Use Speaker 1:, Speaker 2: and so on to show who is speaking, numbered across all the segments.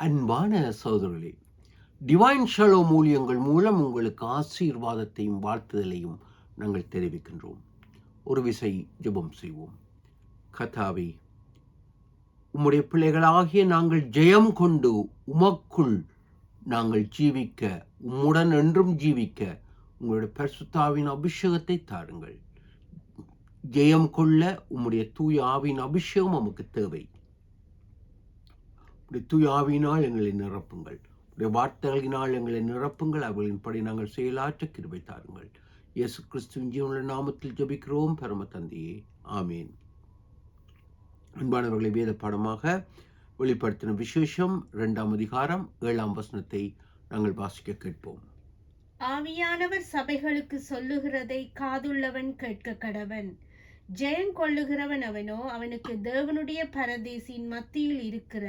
Speaker 1: அன்பான சகோதரர்களே, divine Shalom ஊழியங்கள் மூலம் உங்களுக்கு ஆசீர்வாதத்தையும் வாழ்த்துதலையும் நாங்கள் தெரிவிக்கின்றோம். ஒரு விசை ஜெபம் செய்வோம். கர்த்தாவே, உம்முடைய பிள்ளைகளாகிய நாங்கள் ஜெயம் கொண்டு உமக்குள் நாங்கள் ஜீவிக்க, உம்முடன் என்றும் ஜீவிக்க உங்களுடைய பரிசுத்தாவின் அபிஷேகத்தை தாருங்கள். ஜெயம் கொள்ள உம்முடைய தூய ஆவின் அபிஷேகம் நமக்கு தேவை. தூய ஆவியினால் எங்களை நிரப்புங்கள். உடைய வார்த்தைகளினால் எங்களை நிரப்புங்கள். அவர்களின்படி நாங்கள் செயலாற்ற கிருபை தாருங்கள். இயேசு கிறிஸ்துவின் ஜீவனுள்ள நாமத்தில் ஜெபிக்கிறோம் பரம தந்தையே, ஆமேன். அன்பானவர்களை, வேத பாடமாக வெளிப்படுத்தின விசேஷம் 2ஆம் அதிகாரம் 7ஆம் வசனத்தை நாங்கள் வாசிக்க கேட்போம்.
Speaker 2: ஆவியானவர் சபைகளுக்கு சொல்லுகிறதை காதுள்ளவன் கேட்க கடவன். ஜெயம் கொள்ளுகிறவன் அவனோ, அவனுக்கு தேவனுடைய பரதேசின் மத்தியில் இருக்கிற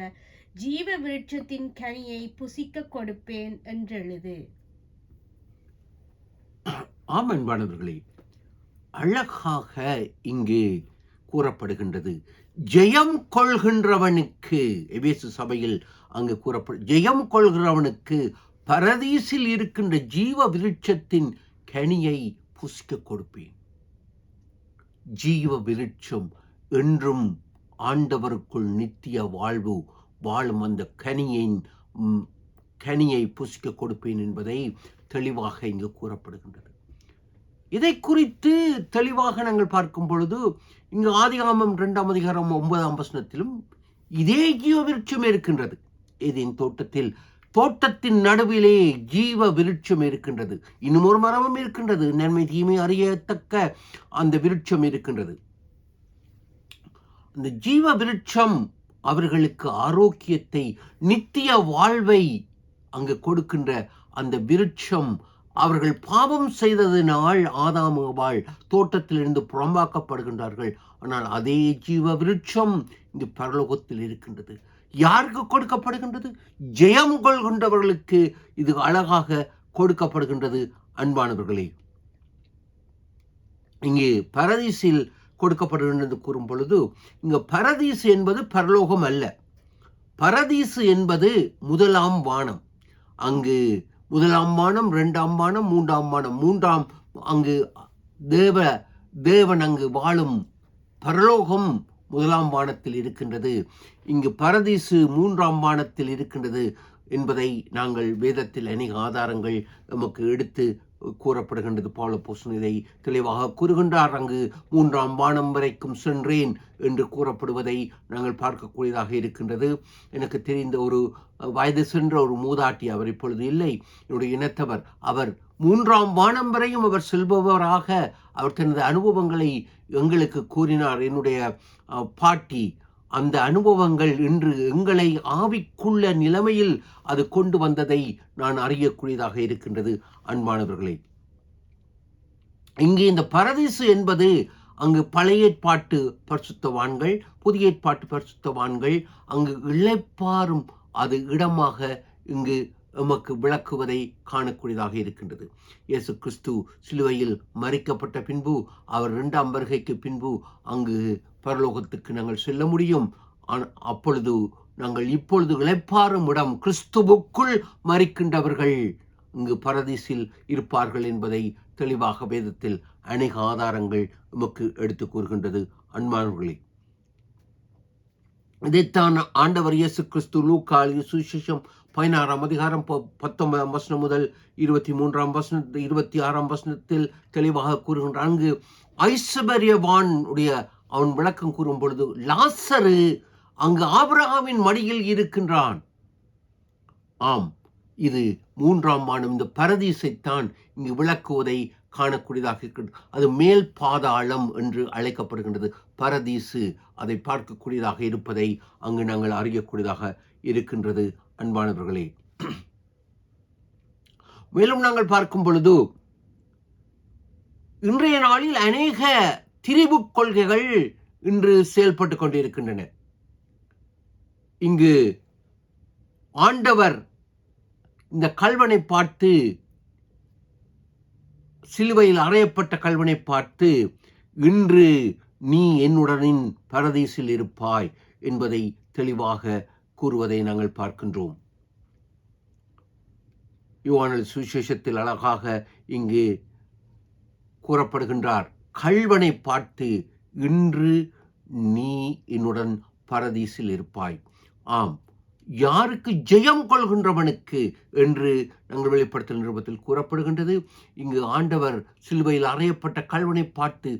Speaker 2: ஜீவ விருட்சத்தின் கனியை புசிக்க கொடுப்பேன் என்றெழுது.
Speaker 1: ஆம் அன்பானவர்களே, அழகாக இங்கு கூறப்படுகின்றது. ஜெயம் கொள்கின்றவனுக்கு, எபேசு சபையில் அங்கு ஜெயம் கொள்கிறவனுக்கு பரதீசில் இருக்கின்ற ஜீவ விருட்சத்தின் கனியை புசிக்க கொடுப்பேன். ஜீவ விருட்சம் என்றும் ஆண்டவருக்குள் நித்திய வாழ்வு வாழும் அந்த கனியை புசிக்க கொடுப்பேன் என்பதை தெளிவாக இங்கு கூறப்படுகின்றது. இதை குறித்து தெளிவாக நாங்கள் பார்க்கும் பொழுது இங்கு ஆதிகாமம் 2ஆம் அதிகாரம் 9ஆம் வசனத்திலும் இதே ஜீவ விருட்சம் இருக்கின்றது. ஏதேன் தோட்டத்தின் நடுவிலே ஜீவ விருட்சம் இருக்கின்றது. இன்னும் ஒரு மரமும் இருக்கின்றது, நன்மை தீமை அறியத்தக்க அந்த விருட்சம் இருக்கின்றது. அந்த ஜீவ விருட்சம் அவர்களுக்கு ஆரோக்கியத்தை, நித்திய வாழ்வை அங்கு கொடுக்கின்ற அந்த விருட்சம். அவர்கள் பாவம் செய்ததினால் ஆதாம் ஏவாள் தோட்டத்திலிருந்து புறம்பாக்கப்படுகின்றார்கள். ஆனால் அதே ஜீவ விருட்சம் இங்கு பரலோகத்தில் இருக்கின்றது. யாருக்கு கொடுக்கப்படுகின்றது? ஜெயம் கொள்கின்றவர்களுக்கு இது அழகாக கொடுக்கப்படுகின்றது. அன்பானவர்களே, இங்கே பரதீசில் கொடுக்கப்படுகின்றது கூறும் பொழுது, இங்கு பரதீசு என்பது பரலோகம் அல்ல. பரதீசு என்பது முதலாம் வானம். அங்கு முதலாம் வானம், 2ஆம் வானம், 3ஆம் வானம். அங்கு தேவன் அங்கு வாழும் பரலோகம் முதலாம் வானத்தில் இருக்கின்றது. இங்கு பரதீசு 3ஆம் வானத்தில் இருக்கின்றது என்பதை நாங்கள் வேதத்தில் அநேக ஆதாரங்கள் நமக்கு எடுத்து கூறப்படுகின்றது. பவுல் இதை தெளிவாக கூறுகின்றார். அங்கு 3ஆம் வானம் வரைக்கும் சென்றேன் என்று கூறப்படுவதை நாங்கள் பார்க்கக்கூடியதாக இருக்கின்றது. எனக்கு தெரிந்த ஒரு வயது சென்ற ஒரு மூதாட்டி, அவர் இப்பொழுது இல்லை, என்னுடைய இனத்தவர், அவர் 3ஆம் வானம் வரையும் அவர் செல்பவராக அவர் தனது அனுபவங்களை எங்களுக்கு கூறினார். என்னுடைய பாட்டி, அந்த அனுபவங்கள் இன்று எங்களை ஆவிக்குள்ள நிலைமையில் அது கொண்டு வந்ததை நான் அறியக்கூடியதாக இருக்கின்றது. அன்பானவர்களே, இங்கே இந்த பரதீசு என்பது அங்கு பழைய ஏற்பாட்டு பரிசுத்தவான்கள், புதிய ஏற்பாட்டு பரிசுத்தவான்கள் அங்கு இளைப்பாறும் அது இடமாக இங்கு எமக்கு விளக்குவதை காணக்கூடியதாக இருக்கின்றது. இயேசு கிறிஸ்து சிலுவையில் மரிக்கப்பட்ட பின்பு, அவர் 2ஆம் வருகைக்கு பின்பு அங்கு பரலோகத்துக்கு நாங்கள் செல்ல முடியும். அப்பொழுது நாங்கள் இப்பொழுது இளைப்பாறும் இடம், கிறிஸ்துவுக்குள் மரிக்கின்றவர்கள் இங்கு பரதீசில் இருப்பார்கள் என்பதை தெளிவாக வேதத்தில் அநேக ஆதாரங்கள் நமக்கு எடுத்து கூறுகின்றது. அன்பானவர்களே, இதைத்தான் ஆண்டவர் இயேசு கிறிஸ்து லூக்கா சுவிசேஷம் 16ஆம் அதிகாரம் 19ஆம் வசனம் முதல் 26ஆம் வசனத்தில் தெளிவாக கூறுகின்றார். அங்கு ஐஸ்வர்யவான் உடைய அவன் விளக்கம் கூறும் பொழுது, லாசரு அங்கு ஆபிரகாமின் மடியில் இருக்கின்றான். ஆம், இது 3ஆம் வானம், இந்த பரதீசைத்தான் இங்கு விளக்குவதை காணக்கூடியதாக இருக்கிறது. அது மேல் பாதாளம் என்று அழைக்கப்படுகின்றது. பரதீசு அதை பார்க்கக்கூடியதாக இருப்பதை அங்கு நாங்கள் அறியக்கூடியதாக இருக்கின்றது. அன்பானவர்களே, மேலும் நாங்கள் பார்க்கும் பொழுது இன்றைய நாளில் அநேக திரிபு கொள்கைகள் இன்று செயல்பட்டு கொண்டிருக்கின்றன. இங்கு ஆண்டவர் இந்த கல்வனை பார்த்து, சிலுவையில் அறையப்பட்ட கல்வனை பார்த்து, இன்று நீ என்னுடனின் பரதீசில் இருப்பாய் என்பதை தெளிவாக கூறுவதை நாங்கள் பார்க்கின்றோம். யோவான் சுவிசேஷத்தில் அழகாக இங்கு கூறப்படுகின்றார். கள்வனை பார்த்து, இன்று நீ என்னுடன் பரதீசில் இருப்பாய். ஆம், யாருக்கு ஜெயம் கொள்கின்றவனுக்கு என்று நாங்கள் வெளிப்படுத்தல் நிருபத்தில் கூறப்படுகின்றது. இங்கு ஆண்டவர் சிலுவையில் அறையப்பட்ட கள்வனை பார்த்து,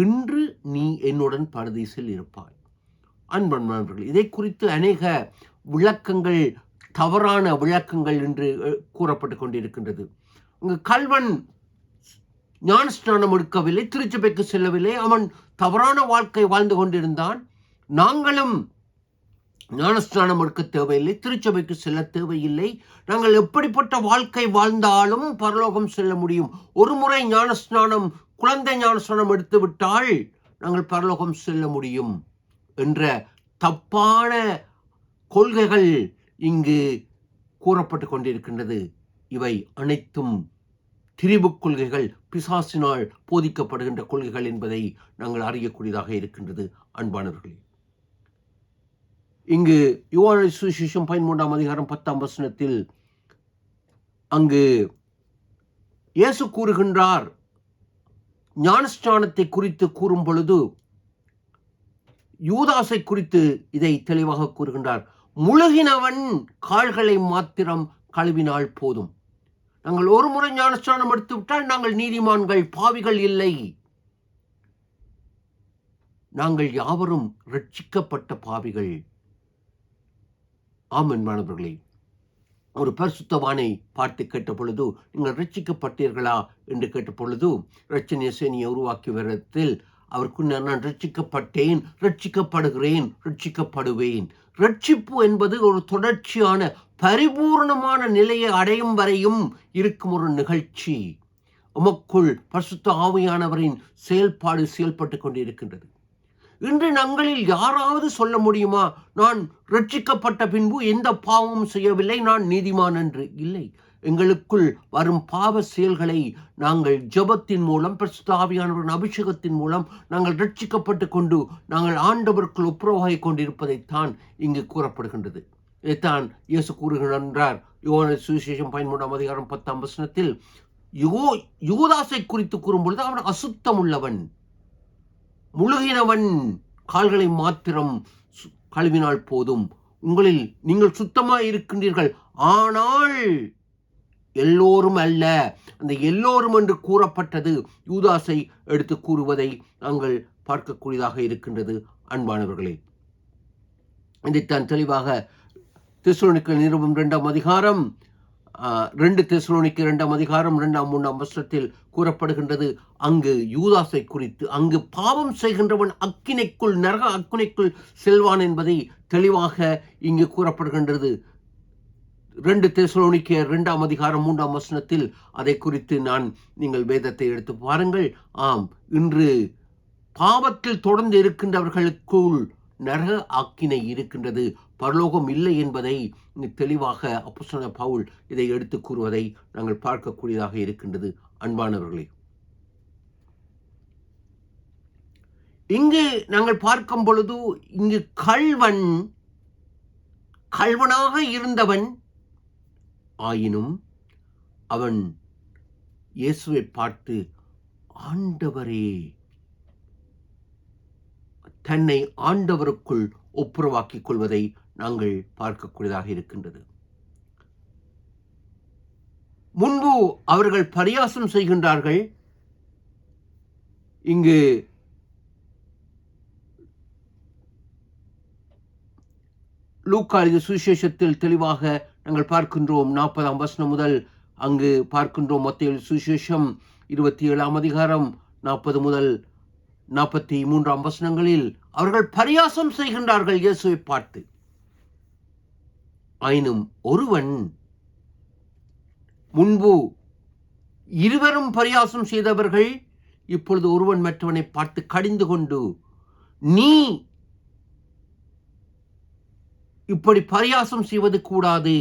Speaker 1: இன்று நீ என்னுடன் பரதீசில் இருப்பாய். அன்பர்களே, இதை குறித்து அநேக விளக்கங்கள், தவறான விளக்கங்கள் என்று கூறப்பட்டு கொண்டிருக்கின்றது. அங்கு கள்வன் ஞானஸ்நானம் எடுக்கவில்லை, திருச்சபைக்கு செல்லவில்லை, அவன் தவறான வாழ்க்கை வாழ்ந்து கொண்டிருந்தான். நாங்களும் ஞானஸ்நானம் எடுக்க தேவையில்லை, திருச்சபைக்கு செல்ல தேவையில்லை. நாங்கள் எப்படிப்பட்ட வாழ்க்கை வாழ்ந்தாலும் பரலோகம் செல்ல முடியும். ஒரு முறை ஞானஸ்நானம், குழந்தை ஞானஸ்நானம் எடுத்து விட்டால் நாங்கள் பரலோகம் செல்ல முடியும் என்ற தப்பான கொள்கைகள் இங்கு கூறப்பட்டு கொண்டிருக்கின்றது. இவை அனைத்தும் திரிபு கொள்கைகள், பிசாசினால் போதிக்கப்படுகின்ற கொள்கைகள் என்பதை நாங்கள் அறியக்கூடியதாக இருக்கின்றது. அன்பானவர்களே, இங்கு யோவான் சுவிசேஷம் 13ஆம் அதிகாரம் 10ஆம் வசனத்தில் அங்கு இயேசு கூறுகின்றார், ஞானஸ்நானத்தை குறித்து கூறும் பொழுது யூதாசை குறித்து இதை தெளிவாக கூறுகின்றார். முழுகினவன் கால்களை மாத்திரம் கழுவினால் போதும். நாங்கள் ஒரு முறை ஞானஸ்நானம் எடுத்து விட்டால் நாங்கள் நீதிமான்கள், பாவிகள் இல்லை. நாங்கள் யாவரும் ரட்சிக்கப்பட்ட பாவிகள். ஆமென். மாணவர்களே, ஒரு பரிசுத்தவானை பார்த்து கேட்ட பொழுது, நீங்கள் ரட்சிக்கப்பட்டீர்களா என்று கேட்ட பொழுது, இரட்சணிய சேனையை உருவாக்கி விதத்தில் அவருக்கு, நான் ரட்சிக்கப்பட்டேன், ரட்சிக்கப்படுகிறேன், ரட்சிக்கப்படுவேன். ரட்சிப்பு என்பது ஒரு தொடர்ச்சியான பரிபூர்ணமான நிலையை அடையும் வரையும் இருக்கும் ஒரு நிகழ்ச்சி. உமக்குள் பரிசுத்த ஆவியானவரின் செயல்பாடு செயல்பட்டு கொண்டிருக்கின்றது. இன்று நாங்களில் யாராவது சொல்ல முடியுமா, நான் ரட்சிக்கப்பட்ட பின்பு எந்த பாவமும் செய்யவில்லை, நான் நீதிமான் என்று? இல்லை. எங்களுக்குள் வரும் பாவ செயல்களை நாங்கள் ஜெபத்தின் மூலம், பரிசுத்த ஆவியானவரின் அபிஷேகத்தின் மூலம் நாங்கள் ரட்சிக்கப்பட்டு கொண்டு நாங்கள் ஆண்டவருக்குள் ஒப்புரவாகி கொண்டிருப்பதைத்தான் இங்கு கூறப்படுகின்றது. இதைத்தான் இயேசு கூறுகின்றார் யோவான் சுவிசேஷம் 13ஆம் அதிகாரம் 10ஆம் வசனத்தில். யூதாசை குறித்து கூறும்பொழுது, அவன் அசுத்தம் உள்ளவன், முழுகினவன் கால்களை மாத்திரம் கழுவினால் போதும். உங்களில் நீங்கள் சுத்தமாய் இருக்கின்றீர்கள், ஆனால் எல்லோரும் அல்ல. அந்த எல்லோரும் என்று கூறப்பட்டது யூதாசை எடுத்து கூறுவதை நாங்கள் பார்க்கக்கூடியதாக இருக்கின்றது. அன்பானவர்களே, இதைத்தான் தெளிவாக தெசலோனிக்கர் நிருபம் 2ஆம் அதிகாரம் 2 தெசலோனிக்கர் 2ஆம் அதிகாரம் 2ஆம் 3ஆம் வசனத்தில் கூறப்படுகின்றது. அங்கு யூதாசை குறித்து, அங்கு பாவம் செய்கின்றவன் அக்கினைக்குள், நரக அக்கினைக்குள் செல்வான் என்பதை தெளிவாக இங்கு கூறப்படுகின்றது. 2 தெசலோனிக்கர் 2ஆம் அதிகாரம் 3ஆம் வசனத்தில் அதை குறித்து நீங்கள் வேதத்தை எடுத்து பாருங்கள். ஆம், இன்று பாவத்தில் தொடர்ந்து இருக்கின்றவர்களுக்குள் நரக ஆக்கினை இருக்கின்றது, பரலோகம் இல்லை என்பதை தெளிவாக அப்போஸ்தலனாகிய பவுல் இதை எடுத்து கூறுவதை நாங்கள் பார்க்கக்கூடியதாக இருக்கின்றது. அன்பானவர்களே, இங்கு நாங்கள் பார்க்கும் பொழுது, இங்கு கள்வனாக இருந்தவன் ஆயினும் அவன் இயேசுவை பார்த்து, ஆண்டவரே, தன்னை ஆண்டவருக்குள் ஒப்புரவாக்கிக் கொள்வதை நாங்கள் பார்க்கக்கூடியதாக இருக்கின்றது. முன்பு அவர்கள் பரியாசம் செய்கின்றார்கள். இங்கு லூக்கா சுவிசேஷத்தில் தெளிவாக நாங்கள் பார்க்கின்றோம். 40ஆம் வசனம் முதல் அங்கு பார்க்கின்றோம். மத்தேயு சுவிசேஷம் 27ஆம் அதிகாரம் 40 முதல் 43ஆம் வசனங்களில் அவர்கள் பரியாசம் செய்கின்றார்கள் இயேசுவை பார்த்து. ஆயினும் ஒருவன், முன்பு இருவரும் பரியாசம் செய்தவர்கள், இப்பொழுது ஒருவன் மற்றவனை பார்த்து கடிந்து கொண்டு, நீ இப்படி பரியாசம் செய்வது கூடாது,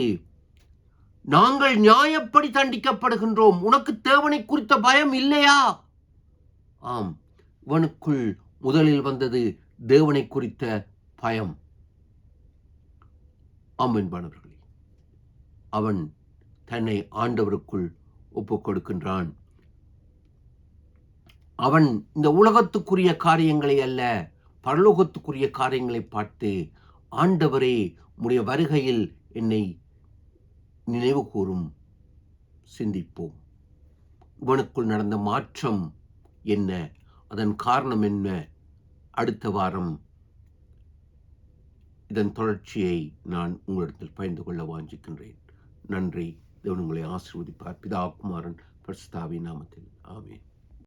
Speaker 1: நாங்கள் நியாயப்படி தண்டிக்கப்படுகின்றோம், உனக்கு தேவனை குறித்த பயம் இல்லையா? ஆம், இவனுக்குள் முதலில் வந்தது தேவனை குறித்த பயம். ஆமென். அவன் தன்னை ஆண்டவருக்குள் ஒப்புக் கொடுக்கின்றான். அவன் இந்த உலகத்துக்குரிய காரியங்களை அல்ல, பரலோகத்துக்குரிய காரியங்களை பார்த்து, ஆண்டவரே உம்முடைய வருகையில் என்னை நினைவு கூரும். சிந்திப்போம். இவனுக்குள் நடந்த மாற்றம் என்ன, அதன் காரணம் என்ன? அடுத்த வாரம் இதன் தொடர்ச்சியை நான் உங்களிடத்தில் பகிர்ந்து கொள்ள வாஞ்சிக்கின்றேன். நன்றி. தேவன் உங்களை ஆசீர்வதிப்பார். பிதா, குமாரன், பரிசுத்த ஆவியின் நாமத்தில். ஆமென்.